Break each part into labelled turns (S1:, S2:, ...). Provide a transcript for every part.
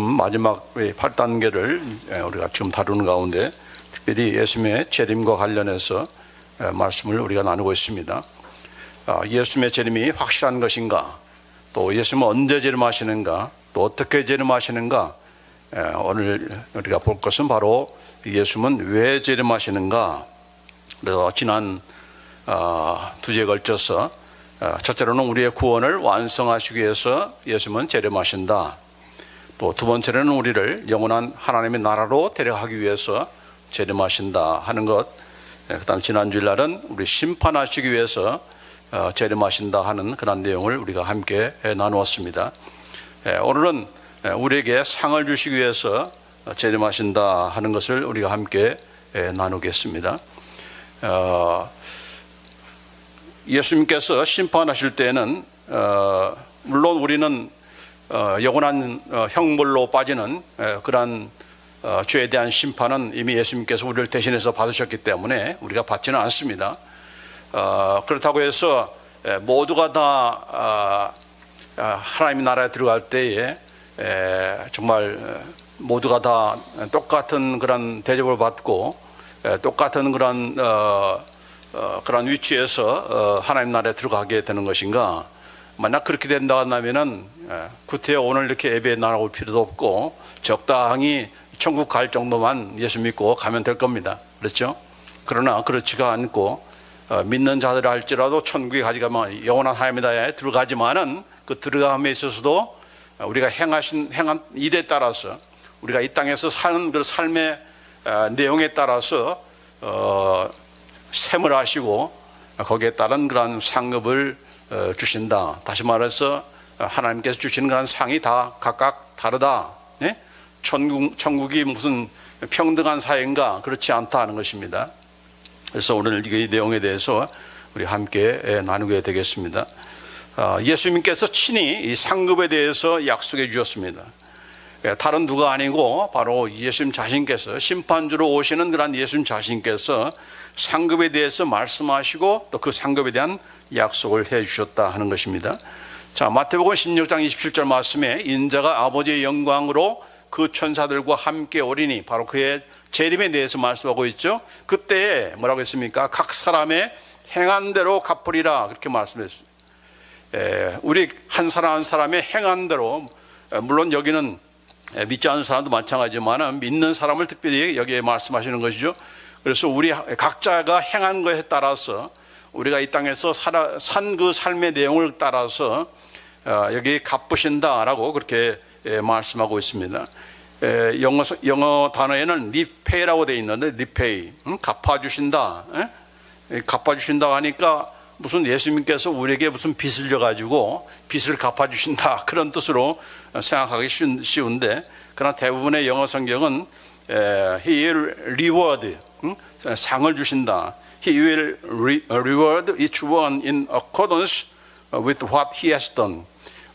S1: 마지막 8단계를 우리가 지금 다루는 가운데 특별히 예수님의 재림과 관련해서 말씀을 우리가 나누고 있습니다. 예수님의 재림이 확실한 것인가, 또 예수님은 언제 재림하시는가, 또 어떻게 재림하시는가. 오늘 우리가 볼 것은 바로 예수님은 왜 재림하시는가. 그래서 지난 두 주에 걸쳐서 첫째로는 우리의 구원을 완성하시기 위해서 예수님은 재림하신다. 또 두 번째로는 우리를 영원한 하나님의 나라로 데려가기 위해서 재림하신다 하는 것. 그다음 지난 주일날은 우리 심판하시기 위해서 재림하신다 하는 그런 내용을 우리가 함께 나누었습니다. 오늘은 우리에게 상을 주시기 위해서 재림하신다 하는 것을 우리가 함께 나누겠습니다. 예수님께서 심판하실 때는 물론 우리는 영원한 형벌로 빠지는 그러한 죄에 대한 심판은 이미 예수님께서 우리를 대신해서 받으셨기 때문에 우리가 받지는 않습니다. 그렇다고 해서 모두가 다 하나님의 나라에 들어갈 때에 정말 모두가 다 똑같은 그런 대접을 받고 똑같은 그런 위치에서 하나님 나라에 들어가게 되는 것인가? 만약 그렇게 된다 한다면은 구태여 오늘 이렇게 예배에 나올 필요도 없고 적당히 천국 갈 정도만 예수 믿고 가면 될 겁니다. 그렇죠? 그러나 그렇지가 않고 믿는 자들 할지라도 천국에 가져가면 영원한 하나님의 나라에 들어가지만은 그 들어감에 있어서도 우리가 행한 일에 따라서 우리가 이 땅에서 사는 그 삶의 내용에 따라서 셈을 하시고 거기에 따른 그런 상급을 주신다. 다시 말해서 하나님께서 주시는 그런 상이 다 각각 다르다. 예? 천국이 무슨 평등한 사회인가? 그렇지 않다 하는 것입니다. 그래서 오늘 이 내용에 대해서 우리 함께 나누게 되겠습니다. 예수님께서 친히 이 상급에 대해서 약속해 주셨습니다. 다른 누가 아니고 바로 예수님 자신께서 심판주로 오시는 그런 예수님 자신께서 상급에 대해서 말씀하시고 또 그 상급에 대한 약속을 해 주셨다 하는 것입니다. 자, 마태복음 16장 27절 말씀에 인자가 아버지의 영광으로 그 천사들과 함께 오리니 바로 그의 재림에 대해서 말씀하고 있죠. 그때 뭐라고 했습니까? 각 사람의 행한 대로 갚으리라 그렇게 말씀했습니다. 우리 한 사람 한 사람의 행한 대로, 물론 여기는 믿지 않는 사람도 마찬가지지만 믿는 사람을 특별히 여기에 말씀하시는 것이죠. 그래서 우리 각자가 행한 것에 따라서 우리가 이 땅에서 산 그 삶의 내용을 따라서 여기 갚으신다라고 그렇게 말씀하고 있습니다. 영어 단어에는 리페이라고 되어 있는데 리페이, 갚아주신다. 갚아주신다 하니까 무슨 예수님께서 우리에게 무슨 빚을 져가지고 빚을 갚아주신다 그런 뜻으로 생각하기 쉬운데, 그러나 대부분의 영어 성경은 He will reward, 상을 주신다. He will reward each one in accordance with what he has done.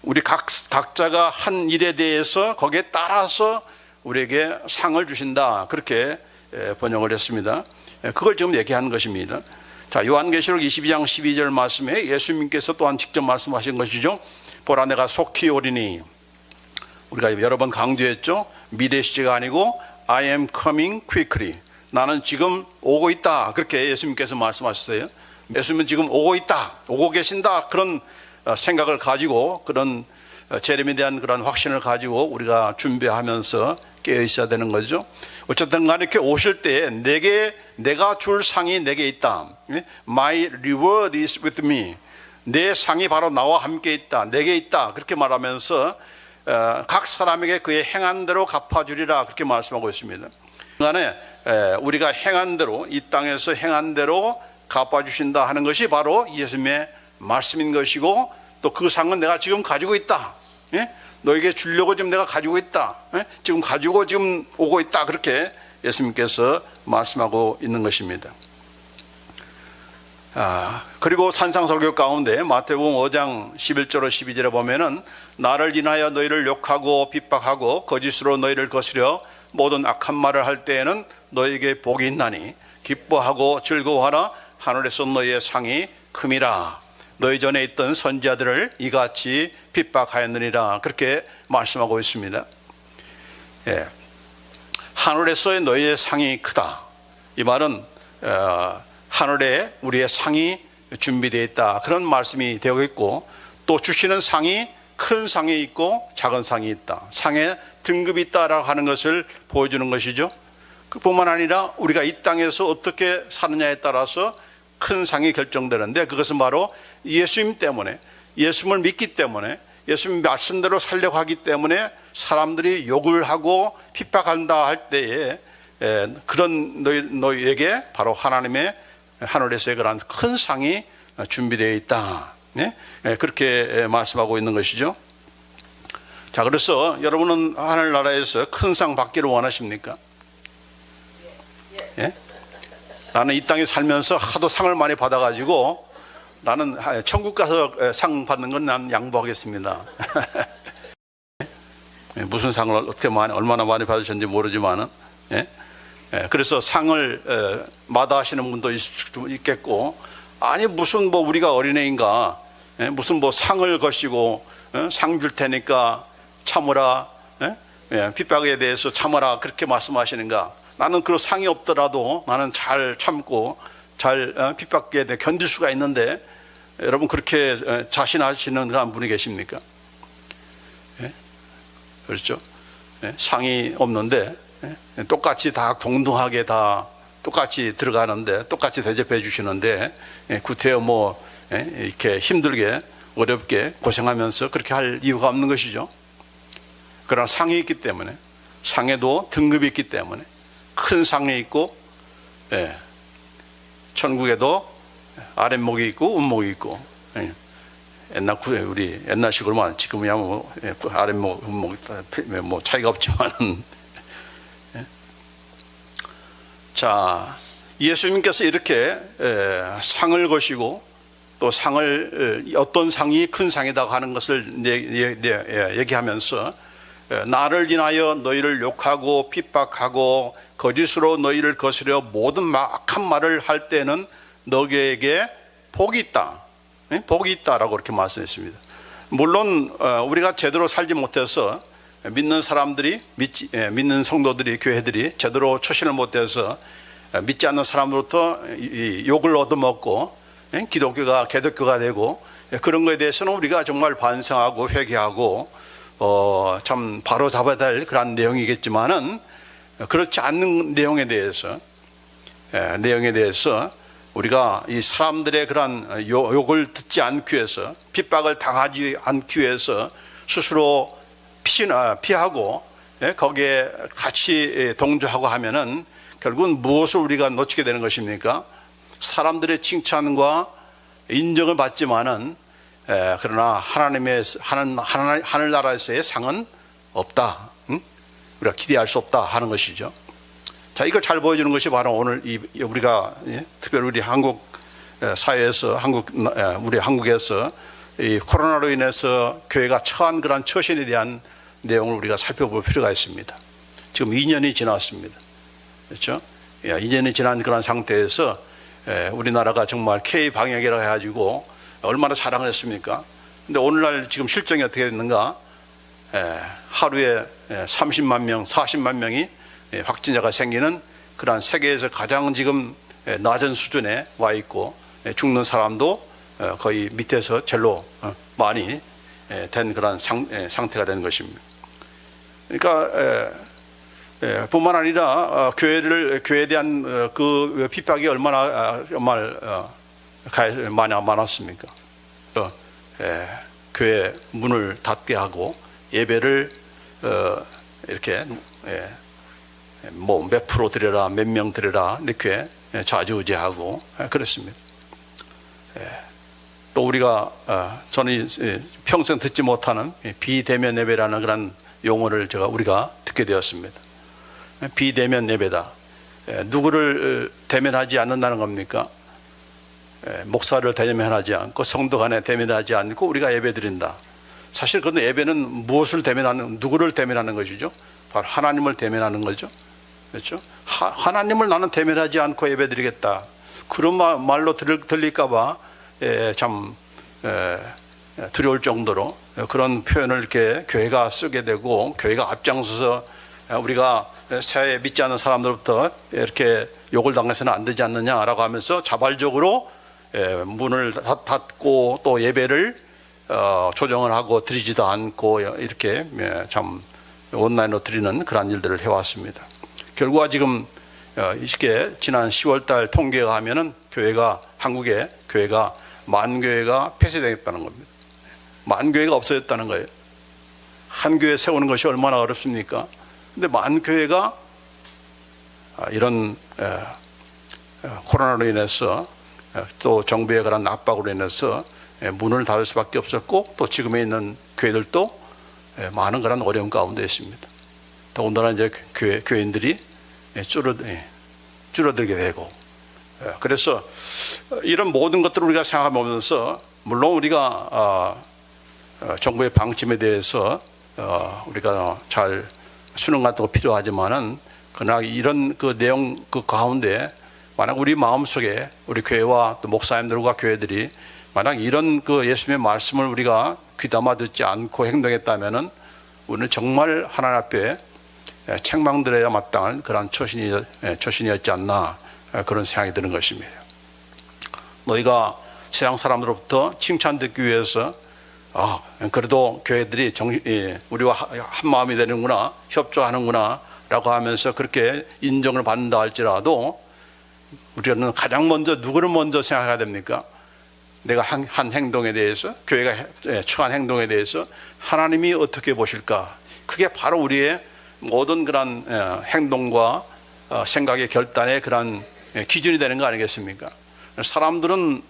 S1: 우리 각자가 한 일에 대해서 거기에 따라서 우리에게 상을 주신다 그렇게 번역을 했습니다. 그걸 지금 얘기하는 것입니다. 자, 요한계시록 22장 12절 말씀에 예수님께서 또한 직접 말씀하신 것이죠. 보라 내가 속히 오리니, 우리가 여러 번 강조했죠. 미래 시제가 아니고 I am coming quickly, 나는 지금 오고 있다 그렇게 예수님께서 말씀하셨어요. 예수님은 지금 오고 있다, 오고 계신다 그런 생각을 가지고, 그런 재림에 대한 그런 확신을 가지고 우리가 준비하면서 깨어 있어야 되는 거죠. 어쨌든 간에 이렇게 오실 때 내가 줄 상이 내게 있다. My reward is with me. 내 상이 바로 나와 함께 있다, 내게 있다 그렇게 말하면서 각 사람에게 그의 행한 대로 갚아주리라 그렇게 말씀하고 있습니다. 그간에 우리가 행한 대로, 이 땅에서 행한 대로 갚아주신다 하는 것이 바로 예수님의 말씀인 것이고, 또 그 상은 내가 지금 가지고 있다. 너에게 주려고 지금 내가 가지고 있다. 지금 가지고 지금 오고 있다 그렇게 예수님께서 말씀하고 있는 것입니다. 그리고 산상설교 가운데 마태복음 5장 11절로 12절에 보면은 나를 인하여 너희를 욕하고 핍박하고 거짓으로 너희를 거스려 모든 악한 말을 할 때에는 너희에게 복이 있나니 기뻐하고 즐거워하라. 하늘에서 너희의 상이 큼이라. 너희 전에 있던 선지자들을 이같이 핍박하였느니라. 그렇게 말씀하고 있습니다. 하늘에서의 너희의 상이 크다. 이 말은 하늘에 우리의 상이 준비되어 있다, 그런 말씀이 되어 있고, 또 주시는 상이 큰 상이 있고 작은 상이 있다, 상에 등급이 있다라고 하는 것을 보여주는 것이죠. 그뿐만 아니라 우리가 이 땅에서 어떻게 사느냐에 따라서 큰 상이 결정되는데, 그것은 바로 예수님 때문에, 예수님을 믿기 때문에, 예수님 말씀대로 살려고 하기 때문에 사람들이 욕을 하고 핍박한다 할 때에 그런 너희에게 바로 하나님의 하늘에서의 그런 큰 상이 준비되어 있다, 그렇게 말씀하고 있는 것이죠. 자, 그래서 여러분은 하늘나라에서 큰 상 받기를 원하십니까? 예? 나는 이 땅에 살면서 하도 상을 많이 받아가지고 나는 천국 가서 상 받는 건 난 양보하겠습니다. 무슨 상을 어떻게 얼마나 많이 받으셨는지 모르지만은, 그래서 상을 마다하시는 분도 있겠고, 아니 무슨 뭐 우리가 어린애인가, 무슨 뭐 상을 거시고 상 줄 테니까 참으라, 핍박에 대해서 참으라, 그렇게 말씀하시는가? 나는 그 상이 없더라도 나는 잘 참고 잘 핍박에 대해 견딜 수가 있는데, 여러분 그렇게 자신하시는 그런 분이 계십니까? 그렇죠? 상이 없는데 똑같이 다 동등하게 다 똑같이 들어가는데, 똑같이 대접해 주시는데 구태여 뭐 이렇게 힘들게 어렵게 고생하면서 그렇게 할 이유가 없는 것이죠. 그러나 상이 있기 때문에, 상에도 등급이 있기 때문에, 큰 상이 있고, 천국에도 아랫목이 있고 운목이 있고, 우리 옛날식으로만, 지금이야 뭐 아랫목 운목 뭐 차이가 없지만은, 자, 예수님께서 이렇게 상을 거시고 또 상을, 어떤 상이 큰 상이다 하는 것을 얘기하면서, 나를 인하여 너희를 욕하고 핍박하고 거짓으로 너희를 거스려 모든 악한 말을 할 때는 너희에게 복이 있다, 복이 있다라고 그렇게 말씀했습니다. 물론 우리가 제대로 살지 못해서, 믿는 사람들이, 믿는 성도들이, 교회들이 제대로 처신을 못해서 믿지 않는 사람으로부터 욕을 얻어먹고 기독교가 개독교가 되고, 그런 것에 대해서는 우리가 정말 반성하고 회개하고 참 바로 잡아야 될 그런 내용이겠지만은, 그렇지 않는 내용에 대해서 우리가 이 사람들의 그런 욕을 듣지 않기 위해서, 핍박을 당하지 않기 위해서 스스로 피하고 거기에 같이 동조하고 하면은 결국은 무엇을 우리가 놓치게 되는 것입니까? 사람들의 칭찬과 인정을 받지만은, 그러나 하나님의 하늘나라에서의 상은 없다, 우리가 기대할 수 없다 하는 것이죠. 자, 이걸 잘 보여주는 것이 바로 오늘 우리가 특별히 우리 한국 사회에서, 우리 한국에서 이 코로나로 인해서 교회가 처한 그런 처신에 대한 내용을 우리가 살펴볼 필요가 있습니다. 지금 2년이 지났습니다. 그렇죠? 2년이 지난 그런 상태에서 우리나라가 정말 K-방역이라고 해가지고 얼마나 자랑을 했습니까? 근데 오늘날 지금 실정이 어떻게 됐는가? 하루에 30만 명, 40만 명이 확진자가 생기는 그러한 세계에서 가장 지금 낮은 수준에 와 있고, 죽는 사람도 거의 밑에서 제일로 많이 된 그런 상태가 되는 것입니다. 그러니까 뿐만 아니라 교회에 대한 그 핍박이 얼마나 정말 많았습니까? 교회 문을 닫게 하고 예배를 이렇게 뭐 몇 프로 드려라, 몇 명 드려라, 이렇게 좌지우지하고 그랬습니다. 또 우리가 저는 평생 듣지 못하는 비대면 예배라는 그런 용어를 우리가 듣게 되었습니다. 비대면 예배다. 누구를 대면하지 않는다는 겁니까? 목사를 대면하지 않고 성도 간에 대면하지 않고 우리가 예배드린다. 사실 그런데 예배는 무엇을 누구를 대면하는 것이죠? 바로 하나님을 대면하는 거죠. 그렇죠? 하나님을 나는 대면하지 않고 예배드리겠다. 그런 말로 들릴까봐 참 두려울 정도로 그런 표현을 이렇게 교회가 쓰게 되고, 교회가 앞장서서 우리가 새해 믿지 않는 사람들부터 이렇게 욕을 당해서는 안 되지 않느냐라고 하면서 자발적으로 문을 닫고 또 예배를 조정을 하고 드리지도 않고 이렇게 참 온라인으로 드리는 그런 일들을 해왔습니다. 결과가 지금 이렇게 지난 10월달 통계가 하면은 한국의 교회가 만교회가 폐쇄되겠다는 겁니다. 만교회가 없어졌다는 거예요. 한 교회 세우는 것이 얼마나 어렵습니까? 근데 만교회가 이런 코로나로 인해서 또 정부의 그런 압박으로 인해서 문을 닫을 수밖에 없었고 또 지금에 있는 교회들도 많은 그런 어려움 가운데 있습니다. 더군다나 이제 교인들이 줄어들게 되고 그래서 이런 모든 것들을 우리가 생각하면서 물론 우리가 정부의 방침에 대해서 우리가 잘 수능 같은 거 필요하지만은 그러나 이런 그 내용 그 가운데 만약 우리 마음속에 우리 교회와 또 목사님들과 교회들이 만약 이런 그 예수님의 말씀을 우리가 귀담아 듣지 않고 행동했다면은 우리는 정말 하나님 앞에 책망들어야 마땅한 그런 처신이었지 않나 그런 생각이 드는 것입니다. 너희가 세상 사람들로부터 칭찬 듣기 위해서 그래도 교회들이 우리와 한 마음이 되는구나 협조하는구나 라고 하면서 그렇게 인정을 받는다 할지라도 우리는 가장 먼저 누구를 먼저 생각해야 됩니까? 내가 한 행동에 대해서 교회가 처한 행동에 대해서 하나님이 어떻게 보실까? 그게 바로 우리의 모든 그런 행동과 생각의 결단의 그런 기준이 되는 거 아니겠습니까? 사람들은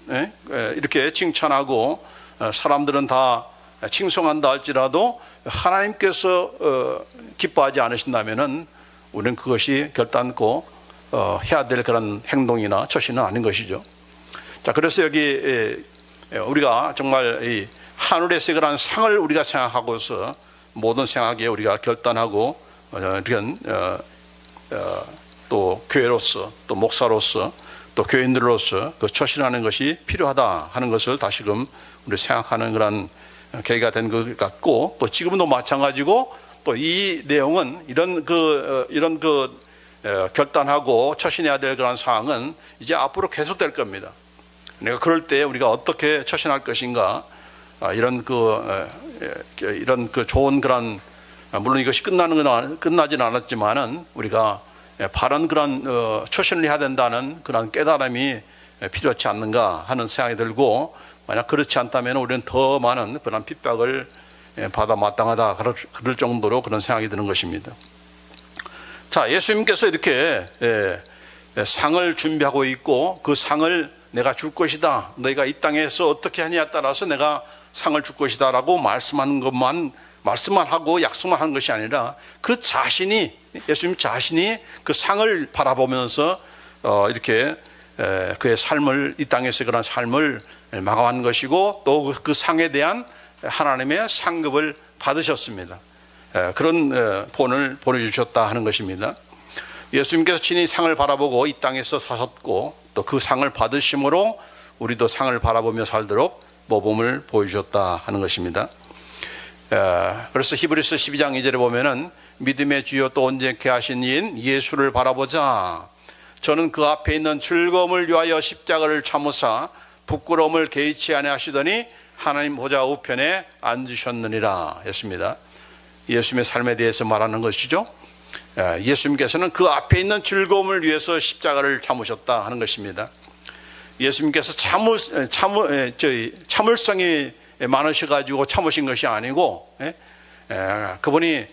S1: 이렇게 칭찬하고 사람들은 다 칭송한다 할지라도 하나님께서 기뻐하지 않으신다면은 우리는 그것이 결단코 해야 될 그런 행동이나 처신은 아닌 것이죠. 자, 그래서 여기 우리가 정말 이 하늘에서 그런 상을 우리가 생각하고서 모든 생각에 우리가 결단하고 또 교회로서 또 목사로서 또 교인들로서 그 처신하는 것이 필요하다 하는 것을 다시금 우리 생각하는 그런 계기가 된 것 같고 또 지금도 마찬가지고 또 이 내용은 이런 결단하고 처신해야 될 그런 사항은 이제 앞으로 계속될 겁니다. 그러니까 그럴 때 우리가 어떻게 처신할 것인가 이런 좋은 그런 물론 이것이 끝나지는 않았지만은 우리가 바른 그런 처신을 해야 된다는 그런 깨달음이 필요하지 않는가 하는 생각이 들고 만약 그렇지 않다면 우리는 더 많은 그런 핍박을 받아 마땅하다 그럴 정도로 그런 생각이 드는 것입니다. 자, 예수님께서 이렇게 상을 준비하고 있고 그 상을 내가 줄 것이다. 너희가 이 땅에서 어떻게 하냐에 따라서 내가 상을 줄 것이다 라고 말씀만 하고 약속만 하는 것이 아니라 그 자신이 예수님 자신이 그 상을 바라보면서 이렇게 그의 삶을 이 땅에서 그런 삶을 마감한 것이고 또 그 상에 대한 하나님의 상급을 받으셨습니다. 그런 본을 보내주셨다 하는 것입니다. 예수님께서 친히 상을 바라보고 이 땅에서 사셨고 또 그 상을 받으심으로 우리도 상을 바라보며 살도록 모범을 보여주셨다 하는 것입니다. 그래서 히브리서 12장 2절에 보면은 믿음의 주요 또 온전케 하신 이인 예수를 바라보자. 저는 그 앞에 있는 즐거움을 위하여 십자가를 참으사 부끄러움을 개의치 아니하시더니 하나님 보좌 우편에 앉으셨느니라 했습니다. 예수님의 삶에 대해서 말하는 것이죠. 예수님께서는 그 앞에 있는 즐거움을 위해서 십자가를 참으셨다 하는 것입니다. 예수님께서 참을성이 많으셔가지고 참으신 것이 아니고 그분이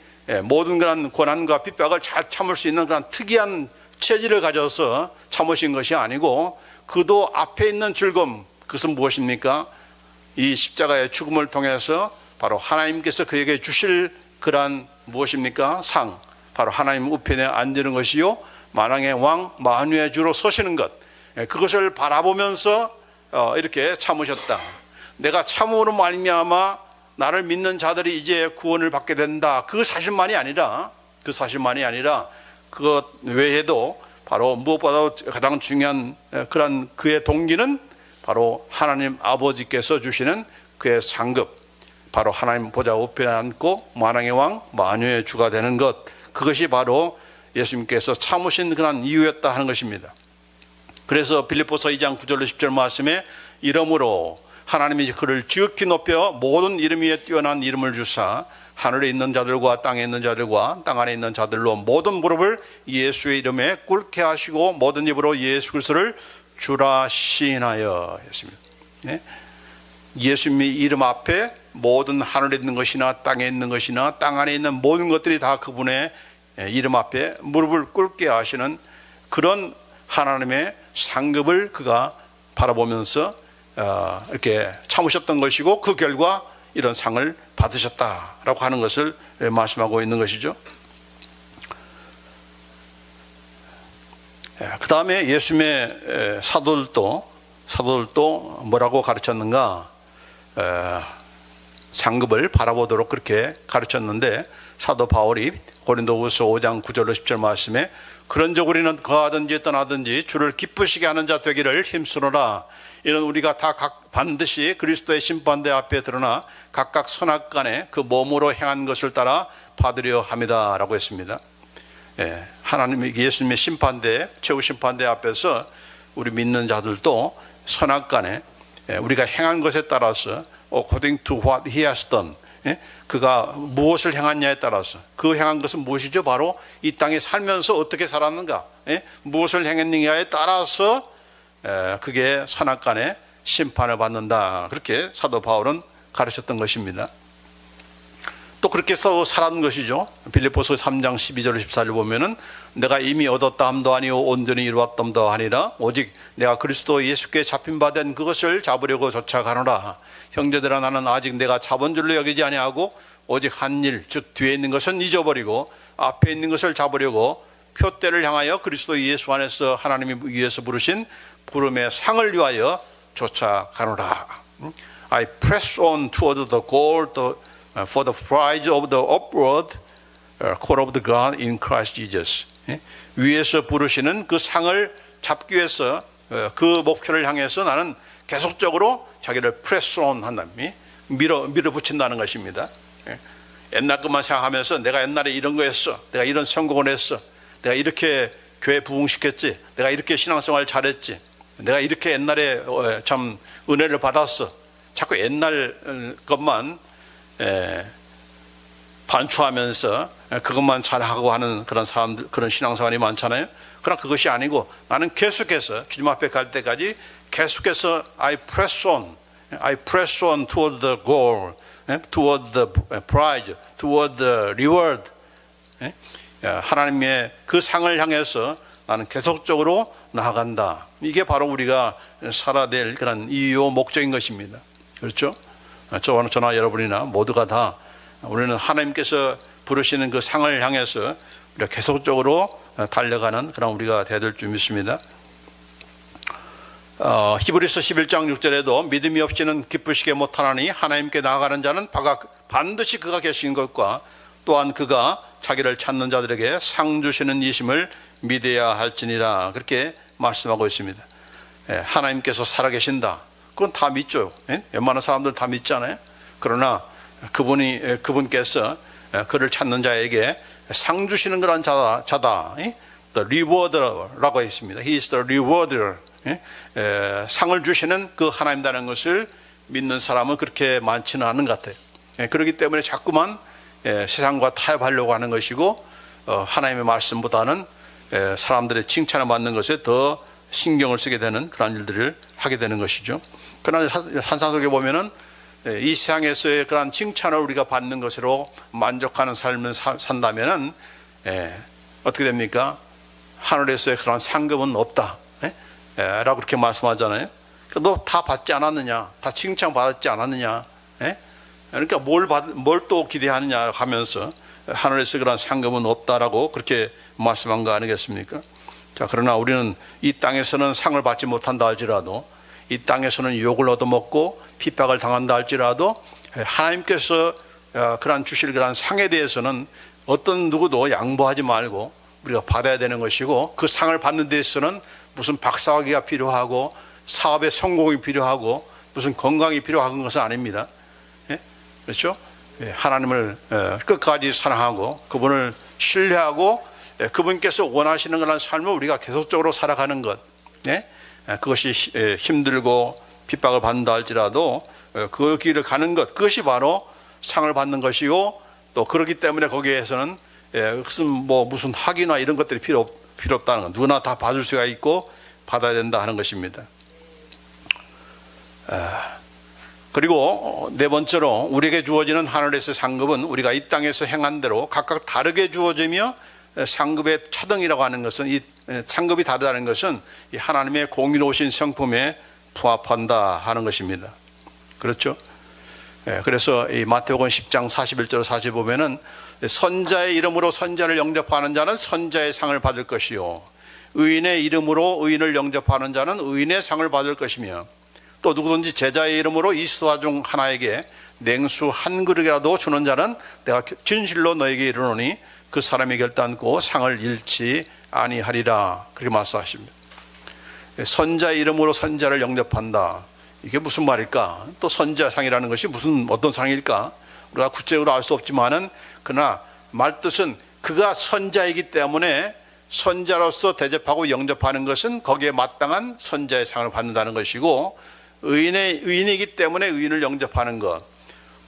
S1: 모든 그런 고난과 핍박을 잘 참을 수 있는 그런 특이한 체질을 가져서 참으신 것이 아니고 그도 앞에 있는 즐거움 그것은 무엇입니까? 이 십자가의 죽음을 통해서 바로 하나님께서 그에게 주실 그러한 무엇입니까? 상 바로 하나님 우편에 앉는 것이요 만왕의 왕 만유의 주로 서시는 것 그것을 바라보면서 이렇게 참으셨다. 내가 참음으로 말미암아 나를 믿는 자들이 이제 구원을 받게 된다. 그 사실만이 아니라 그것 외에도 바로 무엇보다 가장 중요한 그런 그의 동기는 바로 하나님 아버지께서 주시는 그의 상급 바로 하나님 보좌 우편에 앉고 만왕의 왕 만유의 주가 되는 것 그것이 바로 예수님께서 참으신 그런 이유였다 하는 것입니다. 그래서 빌립보서 2장 9절로 10절 말씀에 이러므로 하나님이 그를 지극히 높여 모든 이름 위에 뛰어난 이름을 주사 하늘에 있는 자들과 땅에 있는 자들과 땅 안에 있는 자들로 모든 무릎을 예수의 이름에 꿇게 하시고 모든 입으로 예수 그리스도를 주라 시인하여 했습니다. 네? 예수님의 이름 앞에 모든 하늘에 있는 것이나 땅에 있는 것이나 땅 안에 있는 모든 것들이 다 그분의 이름 앞에 무릎을 꿇게 하시는 그런 하나님의 상급을 그가 바라보면서 이렇게 참으셨던 것이고 그 결과 이런 상을 받으셨다라고 하는 것을 말씀하고 있는 것이죠. 그 다음에 예수님의 사도들도 뭐라고 가르쳤는가? 상급을 바라보도록 그렇게 가르쳤는데 사도 바울이 고린도후서 5장 9절로 10절 말씀에 그런즉 우리는 거하든지 떠나든지 주를 기쁘시게 하는 자 되기를 힘쓰노라. 이는 우리가 다 반드시 그리스도의 심판대 앞에 드러나 각각 선악간에 그 몸으로 행한 것을 따라 받으려 함이다 라고 했습니다. 하나님의 예수님의 심판대, 최후 심판대 앞에서 우리 믿는 자들도 선악간에 우리가 행한 것에 따라서 according to what he has done, 그가 무엇을 행했냐에 따라서 그 행한 것은 무엇이죠? 바로 이 땅에 살면서 어떻게 살았는가, 무엇을 행했느냐에 따라서 그게 선악간에 심판을 받는다. 그렇게 사도 바울은 가르쳤던 것입니다. 또 그렇게 해서 살았는 것이죠. 빌립보서 3장 12절 14절 보면은 내가 이미 얻었다 함도 아니오 온전히 이루었담도 아니라 오직 내가 그리스도 예수께 잡힌 바 된 그것을 잡으려고 쫓아가노라. 형제들아 나는 아직 내가 잡은 줄로 여기지 아니하고 오직 한 일 즉 뒤에 있는 것은 잊어버리고 앞에 있는 것을 잡으려고 표대를 향하여 그리스도 예수 안에서 하나님이 위에서 부르신 부름의 상을 위하여 쫓아가노라. I press on toward the goal for the prize of the upward call of the God in Christ Jesus. 위에서 부르시는 그 상을 잡기 위해서 그 목표를 향해서 나는 계속적으로 자기를 press on 한다. 밀어붙인다는 것입니다. 옛날 것만 생각하면서 내가 옛날에 이런 거 했어. 내가 이런 성공을 했어. 내가 이렇게 교회 부흥시켰지. 내가 이렇게 신앙생활 잘했지. 내가 이렇게 옛날에 참 은혜를 받았어. 자꾸 옛날 것만 반추하면서 그것만 잘하고 하는 그런 사람들, 그런 신앙생활이 많잖아요. 그러나 그것이 아니고 나는 계속해서 주님 앞에 갈 때까지 계속해서 I press on toward the goal, toward the prize, toward the reward. 하나님의 그 상을 향해서 나는 계속적으로 나아간다. 이게 바로 우리가 살아야 될 그런 이유 목적인 것입니다. 그렇죠? 저나 여러분이나 모두가 다 우리는 하나님께서 부르시는 그 상을 향해서 우리가 계속적으로 달려가는 그런 우리가 되어야 될 줄 믿습니다. 히브리서 11장 6절에도 믿음이 없이는 기쁘시게 못하나니 하나님께 나아가는 자는 반드시 그가 계신 것과 또한 그가 자기를 찾는 자들에게 상 주시는 이심을 믿어야 할지니라. 그렇게 말씀하고 있습니다. 하나님께서 살아계신다. 그건 다 믿죠. 웬만한 사람들 다 믿잖아요. 그러나 그분께서 그를 찾는 자에게 상 주시는 그런 자다. The rewarder라고 했습니다. He is the rewarder. 상을 주시는 그 하나님이라는 것을 믿는 사람은 그렇게 많지는 않은 것 같아요. 그렇기 때문에 자꾸만 세상과 타협하려고 하는 것이고 하나님의 말씀보다는 사람들의 칭찬을 받는 것에 더 신경을 쓰게 되는 그런 일들을 하게 되는 것이죠. 그러나 산상속에 보면은 이 세상에서의 그런 칭찬을 우리가 받는 것으로 만족하는 삶을 산다면은 어떻게 됩니까? 하늘에서의 그런 상급은 없다. 라고 그렇게 말씀하잖아요. 너 다 받지 않았느냐? 다 칭찬 받았지 않았느냐? 그러니까 뭘 또 기대하느냐 하면서 하늘에서 그런 상급은 없다라고 그렇게 말씀한 거 아니겠습니까? 자, 그러나 우리는 이 땅에서는 상을 받지 못한다 할지라도 이 땅에서는 욕을 얻어먹고 핍박을 당한다 할지라도 하나님께서 그런 주실 그런 상에 대해서는 어떤 누구도 양보하지 말고 우리가 받아야 되는 것이고 그 상을 받는 데 있어서는 무슨 박사학위가 필요하고 사업의 성공이 필요하고 무슨 건강이 필요한 것은 아닙니다. 그렇죠? 하나님을 끝까지 사랑하고 그분을 신뢰하고 그분께서 원하시는 그런 삶을 우리가 계속적으로 살아가는 것, 그것이 힘들고 핍박을 받는다 할지라도 그 길을 가는 것, 그것이 바로 상을 받는 것이고, 또 그렇기 때문에 거기에서는 무슨 학위나 이런 것들이 필요 없다는 것, 누구나 다 받을 수가 있고 받아야 된다 하는 것입니다. 그리고 네 번째로 우리에게 주어지는 하늘에서의 상급은 우리가 이 땅에서 행한 대로 각각 다르게 주어지며, 상급의 차등이라고 하는 것은, 이 상급이 다르다는 것은 이 하나님의 공의로우신 성품에 부합한다 하는 것입니다. 그렇죠? 그래서 이 마태복음 10장 41절 40 보면은 선자의 이름으로 선자를 영접하는 자는 선자의 상을 받을 것이요, 의인의 이름으로 의인을 영접하는 자는 의인의 상을 받을 것이며, 또 누구든지 제자의 이름으로 이 수하 중 하나에게 냉수 한 그릇이라도 주는 자는 내가 진실로 너에게 이르노니 그 사람이 결단코 상을 잃지 아니하리라, 그렇게 말씀하십니다. 선자의 이름으로 선자를 영접한다, 이게 무슨 말일까? 또 선자상이라는 것이 어떤 상일까? 우리가 구체적으로 알 수 없지만은, 그러나 말뜻은 그가 선자이기 때문에 선자로서 대접하고 영접하는 것은 거기에 마땅한 선자의 상을 받는다는 것이고, 의인이기 때문에 의인을 영접하는 것,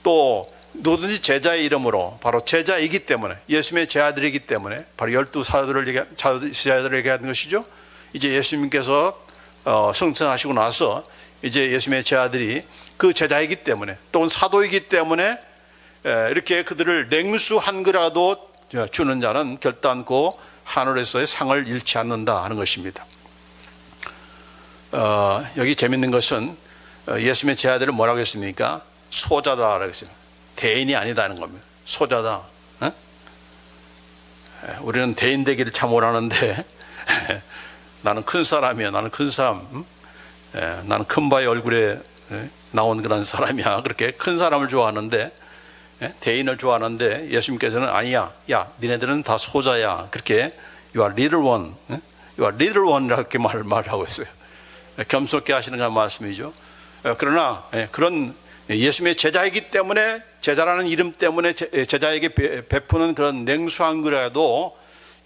S1: 또 누구든지 제자의 이름으로, 바로 제자이기 때문에, 예수님의 제자들이기 때문에, 바로 12 제자들을 얘기하는 것이죠. 이제 예수님께서 승천하시고 나서 이제 예수님의 제자들이 그 제자이기 때문에, 또는 사도이기 때문에 이렇게 그들을 냉수 한 그릇이라도 주는 자는 결단코 하늘에서의 상을 잃지 않는다 하는 것입니다. 여기 재밌는 것은 예수님의 제자들을 뭐라고 했습니까? 소자다라고 했습니다. 대인이 아니다는 겁니다. 소자다. 우리는 대인 되기를 참 원하는데 나는 큰 사람이야. 나는 큰 사람. 나는 큰 바의 얼굴에 나온 그런 사람이야. 그렇게 큰 사람을 좋아하는데, 대인을 좋아하는데, 예수님께서는 아니야. 야, 니네들은 다 소자야. 그렇게 You are little one. You are little one 이렇게 말하고 있어요. 겸손케 하시는 그런 말씀이죠. 그러나 그런 예수님의 제자이기 때문에, 제자라는 이름 때문에 제자에게 베푸는 그런 냉수 한 그릇에도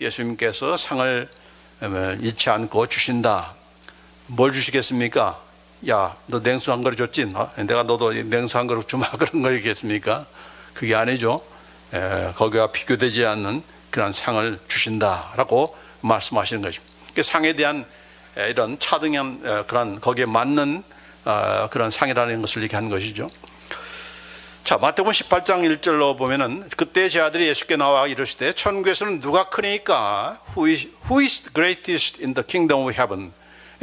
S1: 예수님께서 상을 잃지 않고 주신다. 뭘 주시겠습니까? 야, 너 냉수 한 그릇 줬지? 내가 너도 냉수 한 그릇 주마, 그런 거겠습니까? 그게 아니죠. 거기와 비교되지 않는 그런 상을 주신다라고 말씀하시는 것입니다. 상에 대한 이런 차등한 그런 거기에 맞는 그런 상이라는 것을 얘기하는 것이죠. 자, 마태복음 18장 1절로 보면은, 그때 제 아들이 예수께 나와 이르시되 천국에서는 누가 크니까? Who is greatest in the kingdom of heaven?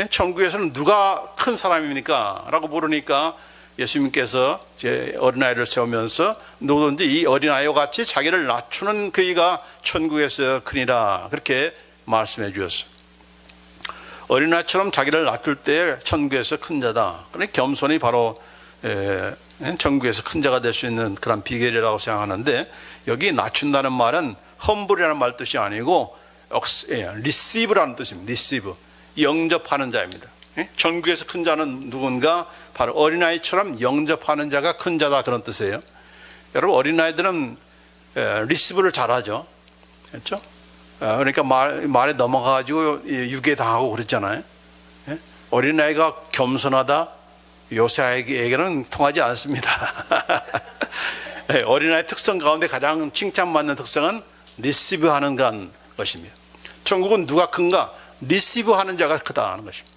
S1: 천국에서는 누가 큰 사람입니까? 라고 물으니까 예수님께서 제 어린아이를 세우면서 누구든지 이 어린아이와 같이 자기를 낮추는 그이가 천국에서 크니라, 그렇게 말씀해 주셨어요. 어린아이처럼 자기를 낮출 때 천국에서 큰 자다. 그러니까 겸손이 바로 천국에서 큰 자가 될 수 있는 그런 비결이라고 생각하는데, 여기 낮춘다는 말은 험블이라는 말 뜻이 아니고 receive라는 뜻입니다. receive, 영접하는 자입니다. 천국에서 큰 자는 누군가? 바로 어린아이처럼 영접하는 자가 큰 자다, 그런 뜻이에요. 여러분, 어린아이들은 receive를 잘하죠. 그렇죠? 그러니까 말에 넘어가가지고 유괴당하고 그랬잖아요. 어린아이가 겸손하다, 요새 아이에게는 통하지 않습니다. 어린아이 특성 가운데 가장 칭찬받는 특성은 리시브하는 그런 것입니다. 천국은 누가 큰가? 리시브하는 자가 크다 하는 것입니다.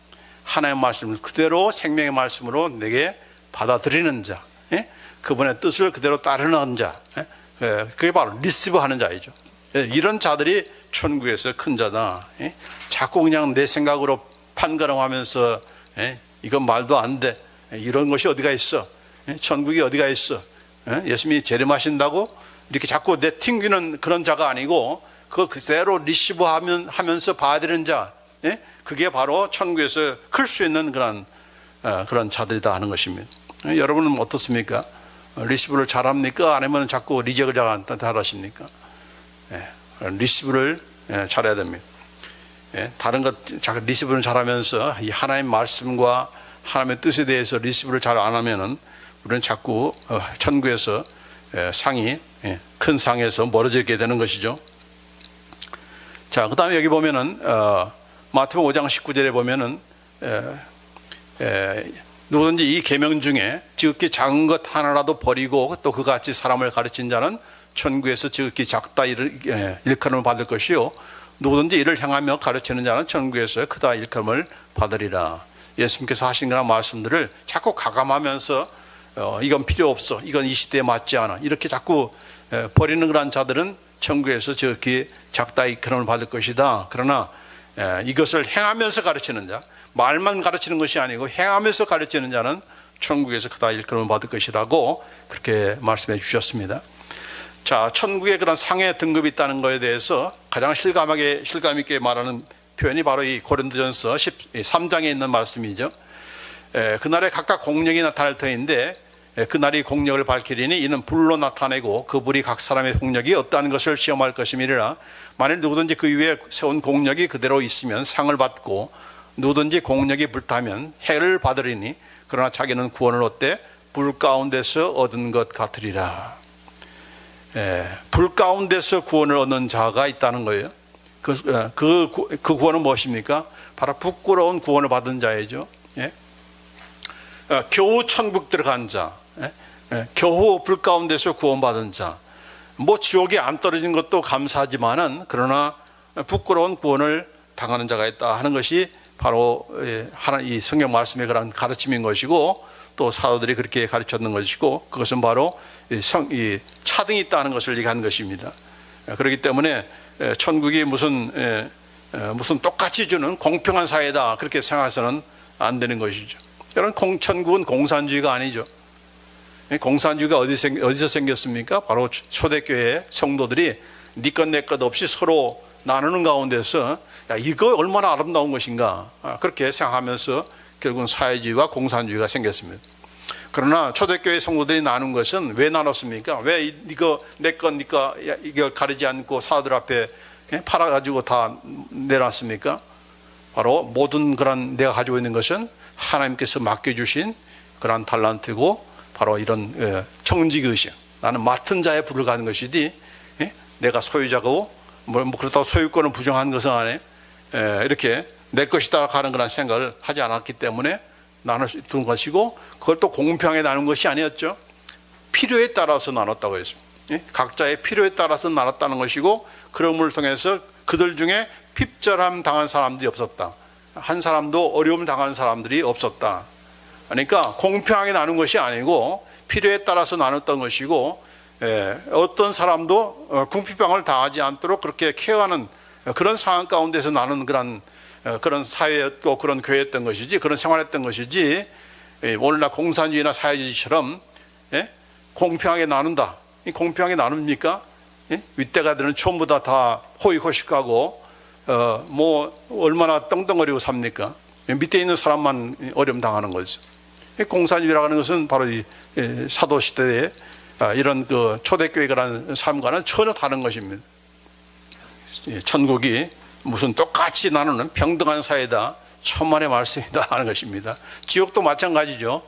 S1: 하나님의 말씀을 그대로 생명의 말씀으로 내게 받아들이는 자, 그분의 뜻을 그대로 따르는 자, 그게 바로 리시브하는 자이죠. 이런 자들이 천국에서 큰 자다. 자꾸 그냥 내 생각으로 판가름하면서 이건 말도 안 돼, 이런 것이 어디가 있어? 천국이 어디가 있어? 예수님이 재림하신다고 이렇게 자꾸 내 튕기는 그런 자가 아니고, 그거 그대로 리시브 하면서 봐야되는 자, 그게 바로 천국에서 클 수 있는 그런 자들이다 하는 것입니다. 여러분은 어떻습니까? 리시브를 잘합니까? 아니면 자꾸 리젝을 잘하십니까? 리시브를 잘해야 됩니다. 다른 것 리시브를 잘하면서 이 하나님의 말씀과 하나님의 뜻에 대해서 리시브를 잘 안 하면은 우리는 자꾸 천국에서 상이 큰 상에서 멀어지게 되는 것이죠. 자, 그 다음에 여기 보면은, 마태복음 5장 19절에 보면은, 누구든지 이 계명 중에 지극히 작은 것 하나라도 버리고 또 그같이 사람을 가르친 자는 천국에서 지극히 작다 일컬음을 받을 것이요, 누구든지 이를 향하며 가르치는 자는 천국에서 크다 일컬음을 받으리라. 예수님께서 하신 그런 말씀들을 자꾸 가감하면서 이건 필요 없어, 이건 이 시대에 맞지 않아, 이렇게 자꾸 버리는 그런 자들은 천국에서 지극히 작다 일컬음을 받을 것이다. 그러나 이것을 행하면서 가르치는 자, 말만 가르치는 것이 아니고 행하면서 가르치는 자는 천국에서 크다 일컬음을 받을 것이라고 그렇게 말씀해 주셨습니다. 자, 천국에 그런 상해 등급이 있다는 것에 대해서 가장 실감 있게 말하는 표현이 바로 이 고린도전서 13장에 있는 말씀이죠. 그날에 각각 공력이 나타날 터인데 그날이 공력을 밝히리니 이는 불로 나타내고 그 불이 각 사람의 공력이 어떠한 것을 시험할 것임이라. 만일 누구든지 그 위에 세운 공력이 그대로 있으면 상을 받고 누구든지 공력이 불타면 해를 받으리니 그러나 자기는 구원을 얻되 불 가운데서 얻은 것 같으리라. 불 가운데서 구원을 얻는 자가 있다는 거예요. 그 구원은 무엇입니까? 바로 부끄러운 구원을 받은 자이죠. 겨우 천국 들어간 자, 겨우 불 가운데서 구원받은 자, 뭐 지옥에 안 떨어진 것도 감사하지만은 그러나 부끄러운 구원을 당하는 자가 있다 하는 것이 바로 이 성경 말씀의 그런 가르침인 것이고, 또 사도들이 그렇게 가르쳤는 것이고, 그것은 바로 이 차등이 있다는 것을 얘기한 것입니다. 그렇기 때문에 천국이 무슨 똑같이 주는 공평한 사회다 그렇게 생각해서는 안 되는 것이죠. 여러분, 천국은 공산주의가 아니죠. 공산주의가 어디서 생겼습니까? 바로 초대교회 성도들이 네 것 내 것 없이 서로 나누는 가운데서 야, 이거 얼마나 아름다운 것인가 그렇게 생각하면서 결국은 사회주의와 공산주의가 생겼습니다. 그러나 초대교회 성도들이 나눈 것은 왜 나눴습니까? 왜 이거 내 것 네 것 이걸 가리지 않고 사도들 앞에 팔아가지고 다 내놨습니까? 바로 모든 그런 내가 가지고 있는 것은 하나님께서 맡겨주신 그런 달란트고, 바로 이런 청지기의식, 나는 맡은 자의 부를 가는 것이지 내가 소유자고 뭐 그렇다고 소유권은 부정한 것은 아니에요. 이렇게 내 것이다 가는 그런 생각을 하지 않았기 때문에 나눌 수 있는 것이고, 그걸 또 공평하게 나눈 것이 아니었죠. 필요에 따라서 나눴다고 했습니다. 각자의 필요에 따라서 나눴다는 것이고, 그럼을 통해서 그들 중에 핍절함 당한 사람들이 없었다. 한 사람도 어려움 당한 사람들이 없었다. 그러니까 공평하게 나눈 것이 아니고 필요에 따라서 나눴던 것이고, 어떤 사람도 궁핍병을 당하지 않도록 그렇게 케어하는 그런 상황 가운데서 나눈 그런 사회였고 그런 교회였던 것이지, 그런 생활했던 것이지, 오늘날 공산주의나 사회주의처럼 공평하게 나눈다. 공평하게 나눕니까? 윗대가 되는 처음보다 다 호의호식하고 뭐 얼마나 떵떵거리고 삽니까? 밑에 있는 사람만 어려움 당하는 거죠. 공산주의라고 하는 것은 바로 이 사도 시대의 이런 그 초대교회라는 삶과는 전혀 다른 것입니다. 천국이 무슨 똑같이 나누는 평등한 사회다, 천만의 말씀이다 하는 것입니다. 지옥도 마찬가지죠.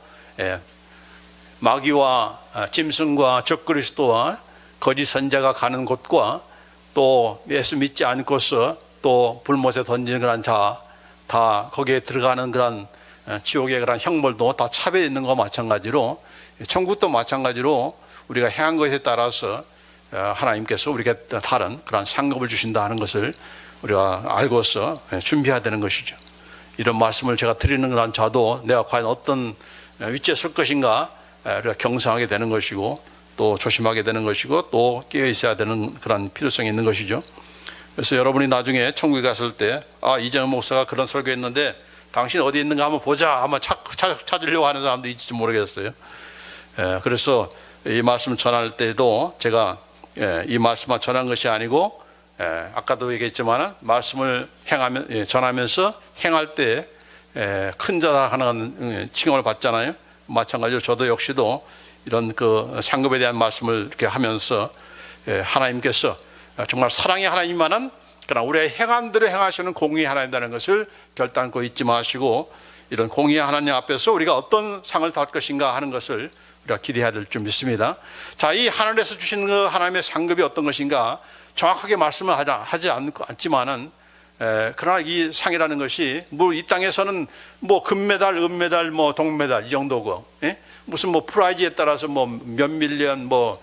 S1: 마귀와 짐승과 적그리스도와 거짓 선자가 가는 곳과 또 예수 믿지 않고서 또 불못에 던지는 그런 자, 다 거기에 들어가는 그런 지옥의 그런 형벌도 다 차별이 있는 것과 마찬가지로, 천국도 마찬가지로 우리가 행한 것에 따라서 하나님께서 우리에게 다른 그런 상급을 주신다 하는 것을 우리가 알고서 준비해야 되는 것이죠. 이런 말씀을 제가 드리는 그런 자도 내가 과연 어떤 위치에 설 것인가 우리가 경성하게 되는 것이고, 또 조심하게 되는 것이고, 또 깨어 있어야 되는 그런 필요성이 있는 것이죠. 그래서 여러분이 나중에 천국에 갔을 때, 이정현 목사가 그런 설교했는데 당신 어디 있는가 한번 보자, 아마 찾으려고 하는 사람도 있을지 모르겠어요. 그래서 이 말씀을 전할 때도 제가 이 말씀만 전한 것이 아니고, 아까도 얘기했지만 말씀을 전하면서 행할 때 큰 자다 하는 칭함을 받잖아요. 마찬가지로 저도 역시도 이런 그 상급에 대한 말씀을 이렇게 하면서 하나님께서 정말 사랑의 하나님만은 그러나 우리의 행함대로 행하시는 공의의 하나님이라는 것을 결단코 잊지 마시고, 이런 공의의 하나님 앞에서 우리가 어떤 상을 받을 것인가 하는 것을 우리가 기대해야 될 줄 믿습니다. 자, 이 하늘에서 주시는 그 하나님의 상급이 어떤 것인가? 정확하게 말씀을 하지 않지만은, 그러나 이 상이라는 것이 뭐 이 땅에서는 뭐 금메달, 은메달, 뭐 동메달 이 정도고, 무슨 뭐 프라이즈에 따라서 뭐 몇 밀리언 뭐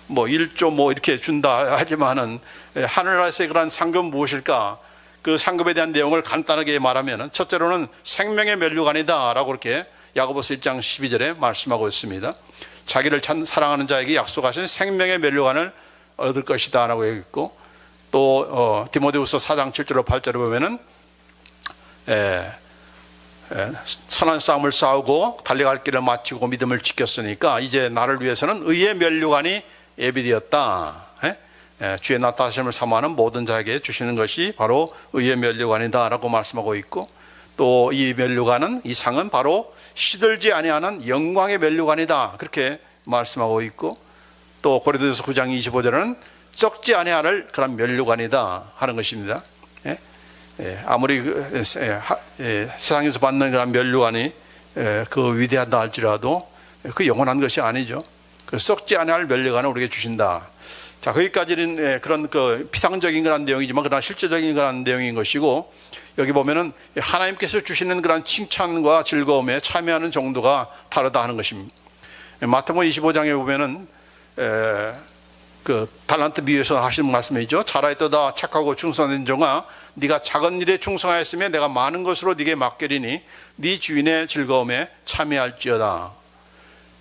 S1: 1조 뭐 이렇게 준다 하지만은, 하늘나라에서의 그런 상금은 무엇일까? 그 상금에 대한 내용을 간단하게 말하면은, 첫째로는 생명의 면류관이다라고 이렇게 야고보서 1장 12절에 말씀하고 있습니다. 자기를 사랑하는 자에게 약속하신 생명의 면류관을 얻을 것이다라고 얘기했고, 또 디모데후서 4장 7절로 8절에 보면은 선한 싸움을 싸우고 달려갈 길을 마치고 믿음을 지켰으니까 이제 나를 위해서는 의의 면류관이 예비되었다. 주의 나타나심을 사모하는 모든 자에게 주시는 것이 바로 의의 면류관이다라고 말씀하고 있고, 또 이 면류관은, 이 상은 바로 시들지 아니하는 영광의 면류관이다 그렇게 말씀하고 있고, 또 고린도전서 9장 25절에는 썩지 아니할 그런 면류관이다 하는 것입니다. 아무리 세상에서 받는 그런 면류관이 그 위대하다 할지라도 그 영원한 것이 아니죠. 그 썩지 아니할 면류관을 우리에게 주신다. 자, 거기까지는 그런 그 피상적인 그런 내용이지만, 그러나 실제적인 그런 내용인 것이고, 여기 보면은 하나님께서 주시는 그런 칭찬과 즐거움에 참여하는 정도가 다르다 하는 것입니다. 마태복음 25장에 보면은 그 달란트 비유에서 하신 말씀이죠. 잘하였도다 착하고 충성된 종아, 네가 작은 일에 충성하였으면 내가 많은 것으로 네게 맡기리니 네 주인의 즐거움에 참여할지어다.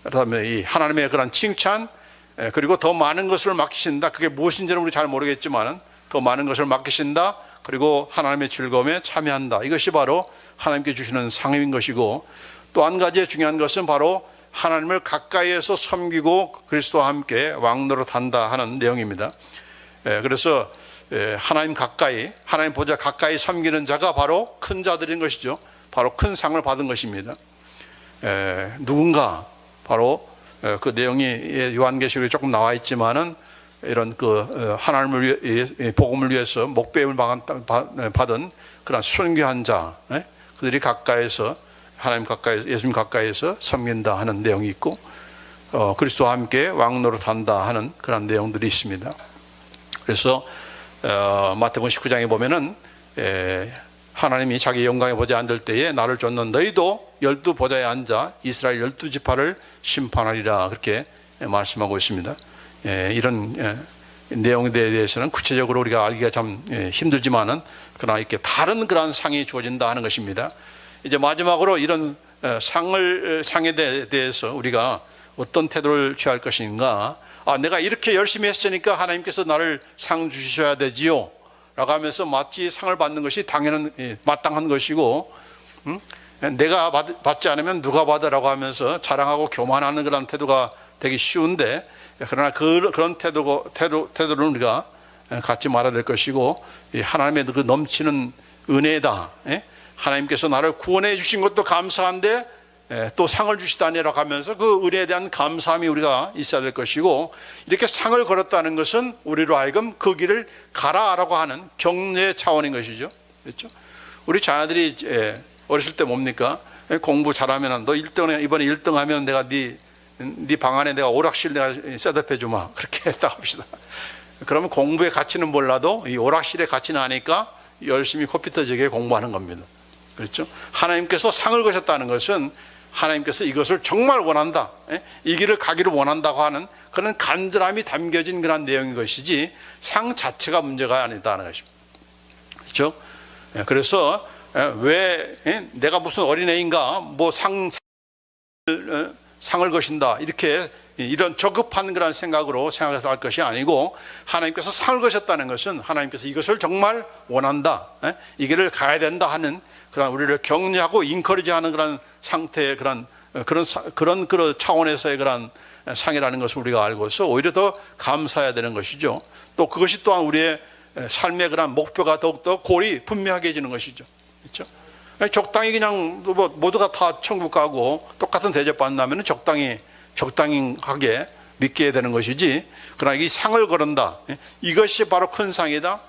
S1: 그다음에 이 하나님의 그런 칭찬, 그리고 더 많은 것을 맡기신다. 그게 무엇인지는 우리 잘 모르겠지만 더 많은 것을 맡기신다. 그리고 하나님의 즐거움에 참여한다. 이것이 바로 하나님께 주시는 상인 것이고, 또 한 가지 중요한 것은 바로 하나님을 가까이에서 섬기고 그리스도와 함께 왕노릇한다 하는 내용입니다. 그래서 하나님 가까이, 하나님 보좌 가까이 섬기는 자가 바로 큰 자들인 것이죠. 바로 큰 상을 받은 것입니다. 누군가 바로 그 내용이 요한계시록에 조금 나와 있지만은, 이런 그 하나님을 복음을 위해서 목배임을 받은 그런 순교한 자, 그들이 가까이에서 하나님 가까이, 예수님 가까이에서 섬긴다 하는 내용이 있고, 그리스도와 함께 왕노릇한다 하는 그런 내용들이 있습니다. 그래서 마태복음 19장에 보면은 하나님이 자기 영광의 보좌에 앉을 때에 나를 쫓는 너희도 12 보좌에 앉아 이스라엘 12지파를 심판하리라 그렇게 말씀하고 있습니다. 이런 내용에 대해서는 구체적으로 우리가 알기가 참 힘들지만은, 그러나 이렇게 다른 그런 상이 주어진다 하는 것입니다. 이제 마지막으로 이런 상에 대해서 우리가 어떤 태도를 취할 것인가. 내가 이렇게 열심히 했으니까 하나님께서 나를 상 주셔야 되지요 라고 하면서 마치 상을 받는 것이 당연한, 마땅한 것이고, 내가 받지 않으면 누가 받으라고 하면서 자랑하고 교만하는 그런 태도가 되기 쉬운데, 그러나 그런 태도를 우리가 갖지 말아야 될 것이고, 하나님의 그 넘치는 은혜다. 하나님께서 나를 구원해 주신 것도 감사한데 또 상을 주시다니라고 하면서 그 은혜에 대한 감사함이 우리가 있어야 될 것이고, 이렇게 상을 걸었다는 것은 우리로 하여금 그 길을 가라라고 하는 격려 차원인 것이죠. 그렇죠? 우리 자녀들이 어렸을 때 뭡니까? 공부 잘하면 너 1등, 이번에 1등 하면 내가 네 방 안에 내가 오락실 내가 셋업해 주마. 그렇게 했다 합시다. 그러면 공부의 가치는 몰라도 이 오락실의 가치는 아니까 열심히 컴퓨터적에 공부하는 겁니다. 그렇죠? 하나님께서 상을 거셨다는 것은 하나님께서 이것을 정말 원한다, 이 길을 가기를 원한다고 하는 그런 간절함이 담겨진 그런 내용인 것이지 상 자체가 문제가 아니다는 것입니다. 그렇죠? 그래서 왜 내가 무슨 어린애인가 뭐 상을 거신다 이렇게 이런 저급한 그런 생각으로 생각해서 할 것이 아니고, 하나님께서 상을 거셨다는 것은 하나님께서 이것을 정말 원한다, 이 길을 가야 된다 하는 그런 우리를 격려하고 인커리지하는 그런 상태의 그런 차원에서의 그런 상이라는 것을 우리가 알고서 오히려 더 감사해야 되는 것이죠. 또 그것이 또한 우리의 삶의 그런 목표가 더욱더 골이 분명해지는 것이죠. 그렇죠? 적당히 그냥 모두가 다 천국 가고 똑같은 대접 받는다면 적당하게 믿게 되는 것이지, 그러나 이 상을 거른다, 이것이 바로 큰 상이다,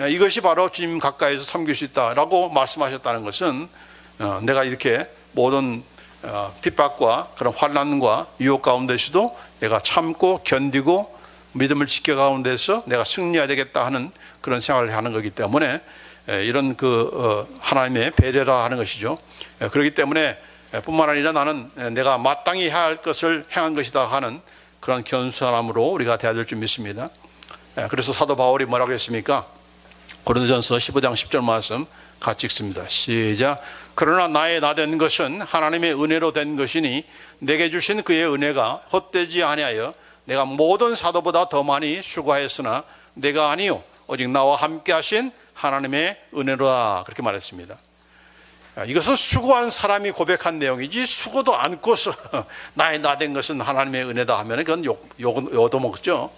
S1: 이것이 바로 주님 가까이서 섬길 수 있다라고 말씀하셨다는 것은, 내가 이렇게 모든 핍박과 그런 환난과 유혹 가운데서도 내가 참고 견디고 믿음을 지켜가는 데서 내가 승리해야 되겠다 하는 그런 생각을 하는 거기 때문에 이런 하나님의 배려라 하는 것이죠. 그렇기 때문에 뿐만 아니라 나는 내가 마땅히 해야 할 것을 행한 것이다 하는 그런 겸손함으로 우리가 돼야 될 줄 믿습니다. 그래서 사도 바울이 뭐라고 했습니까? 고린도전서 15장 10절 말씀 같이 읽습니다. 시작. 그러나 나의 나된 것은 하나님의 은혜로 된 것이니 내게 주신 그의 은혜가 헛되지 아니하여 내가 모든 사도보다 더 많이 수고하였으나 내가 아니요 오직 나와 함께 하신 하나님의 은혜로다. 그렇게 말했습니다. 이것은 수고한 사람이 고백한 내용이지 수고도 않고서 나의 나된 것은 하나님의 은혜다 하면 그건 얻어먹죠.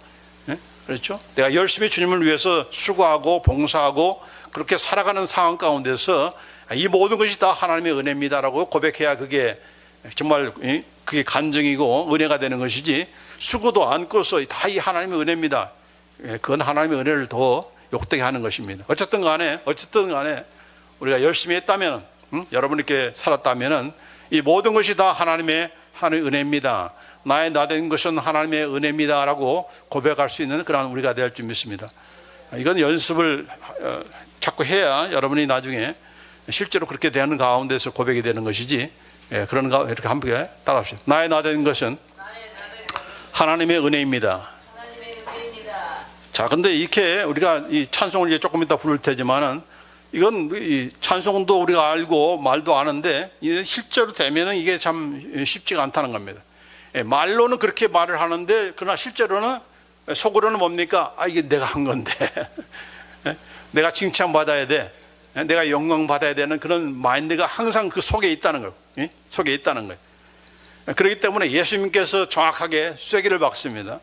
S1: 그렇죠? 내가 열심히 주님을 위해서 수고하고 봉사하고 그렇게 살아가는 상황 가운데서 이 모든 것이 다 하나님의 은혜입니다라고 고백해야 그게 정말 그게 간증이고 은혜가 되는 것이지 수고도 않고서 다 이 하나님의 은혜입니다. 그건 하나님의 은혜를 더 욕되게 하는 것입니다. 어쨌든 간에 우리가 열심히 했다면 여러분 이렇게 살았다면 이 모든 것이 다 하나님의 은혜입니다. 나의 나된 것은 하나님의 은혜입니다라고 고백할 수 있는 그런 우리가 될 줄 믿습니다. 이건 연습을 자꾸 해야 여러분이 나중에 실제로 그렇게 되는 가운데서 고백이 되는 것이지 그런 거 이렇게 함께 따라합시다. 나의 나된 것은 하나님의 은혜입니다. 자, 근데 이렇게 우리가 이 찬송을 이제 조금 이따 부를 테지만은 이건 이 찬송도 우리가 알고 말도 아는데 실제로 되면은 이게 참 쉽지가 않다는 겁니다. 말로는 그렇게 말을 하는데 그러나 실제로는 속으로는 뭡니까? 이게 내가 한 건데 내가 칭찬받아야 돼, 내가 영광 받아야 되는 그런 마인드가 항상 그 속에 있다는 거예요. 속에 있다는 거예요. 그렇기 때문에 예수님께서 정확하게 쐐기를 박습니다.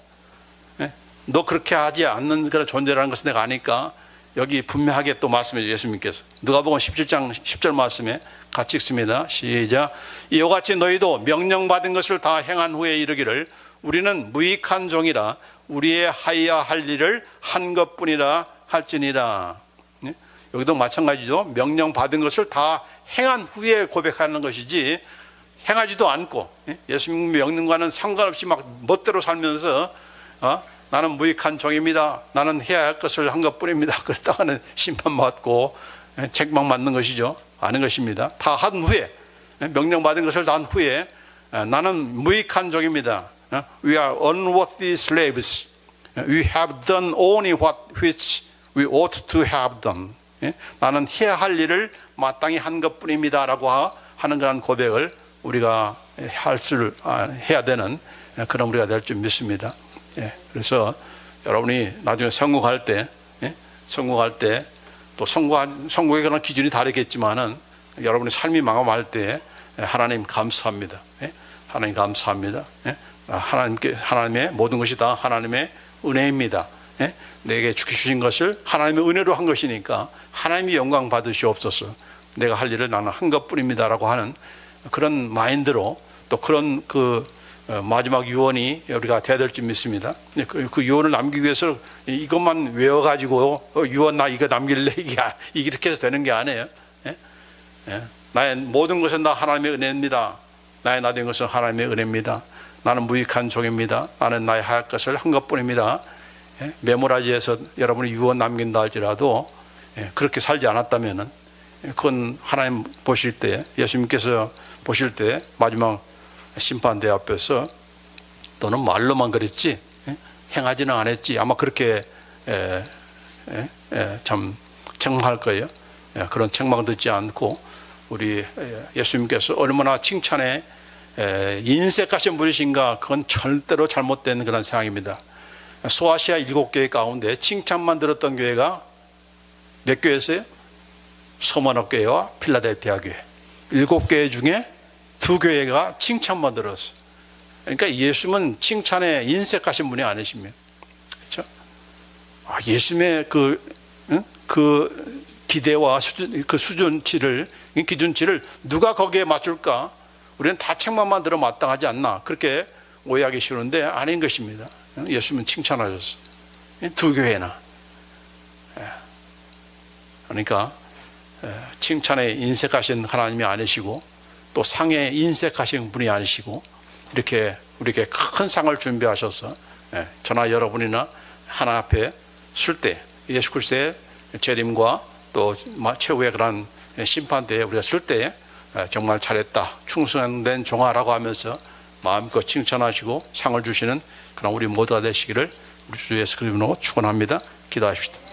S1: 너 그렇게 하지 않는 그런 존재라는 것을 내가 아니까 여기 분명하게 또 말씀해 주세요. 예수님께서 누가복음 17장 10절 말씀에 같이 읽습니다. 시작. 이와 같이 너희도 명령받은 것을 다 행한 후에 이르기를 우리는 무익한 종이라 우리의 하여야 할 일을 한 것뿐이라 할지니라. 여기도 마찬가지죠. 명령받은 것을 다 행한 후에 고백하는 것이지 행하지도 않고 예수님 명령과는 상관없이 막 멋대로 살면서 나는 무익한 종입니다. 나는 해야 할 것을 한 것뿐입니다. 그랬다가는 심판받고 책망받는 것이죠. 아닌 것입니다. 다 한 후에 명령받은 것을 다 한 후에 나는 무익한 종입니다. We are unworthy slaves. We have done only what which we ought to have done. 나는 해야 할 일을 마땅히 한 것뿐입니다. 라고 하는 그런 고백을 우리가 해야 되는 그런 우리가 될 줄 믿습니다. 그래서 여러분이 나중에 선곡할 때 또 선곡의 그런 기준이 다르겠지만은 여러분의 삶이 마감할 때 하나님 감사합니다. 하나님 감사합니다. 하나님의 모든 것이 다 하나님의 은혜입니다. 내게 주신 것을 하나님의 은혜로 한 것이니까 하나님이 영광 받으시옵소서. 내가 할 일을 나는 한 것뿐입니다라고 하는 그런 마인드로 또 그런 마지막 유언이 우리가 돼야 될 줄 믿습니다. 그 유언을 남기기 위해서 이것만 외워가지고 유언 나 이거 남길래 이렇게 해서 되는 게 아니에요. 나의 모든 것은 다 하나님의 은혜입니다. 나의 나된 것은 하나님의 은혜입니다. 나는 무익한 종입니다. 나는 나의 할 것을 한 것뿐입니다. 메모라지에서 여러분이 유언 남긴다 할지라도 그렇게 살지 않았다면은 그건 하나님 보실 때, 예수님께서 보실 때 마지막 심판대 앞에서 너는 말로만 그랬지 행하지는 않았지 아마 그렇게 참 책망할 거예요. 그런 책망 듣지 않고 우리 예수님께서 얼마나 칭찬에 인색하신 분이신가, 그건 절대로 잘못된 그런 생각입니다. 소아시아 7교회 가운데 칭찬만 들었던 교회가 몇 교회였어요? 서머너 교회와 필라델피아 교회. 7교회 중에 2교회가 칭찬만 들었어요. 그러니까 예수님은 칭찬에 인색하신 분이 아니십니다. 그렇죠? 예수님의 그 기대와 기준치를 누가 거기에 맞출까? 우리는 다 책망만 들어 마땅하지 않나? 그렇게 오해하기 쉬운데 아닌 것입니다. 예수님은 칭찬하셨어요. 2교회나. 그러니까 칭찬에 인색하신 하나님이 아니시고 또 상에 인색하신 분이 아니시고 이렇게 우리에게 큰 상을 준비하셔서 저나 여러분이나 하나 앞에 설 때 예수 그리스도의 재림과 또 최후의 그런 심판대에 우리가 설 때 정말 잘했다, 충성된 종아라고 하면서 마음껏 칭찬하시고 상을 주시는 그런 우리 모두가 되시기를 우리 주 예수 그리스도로 축원합니다. 기도하십시다.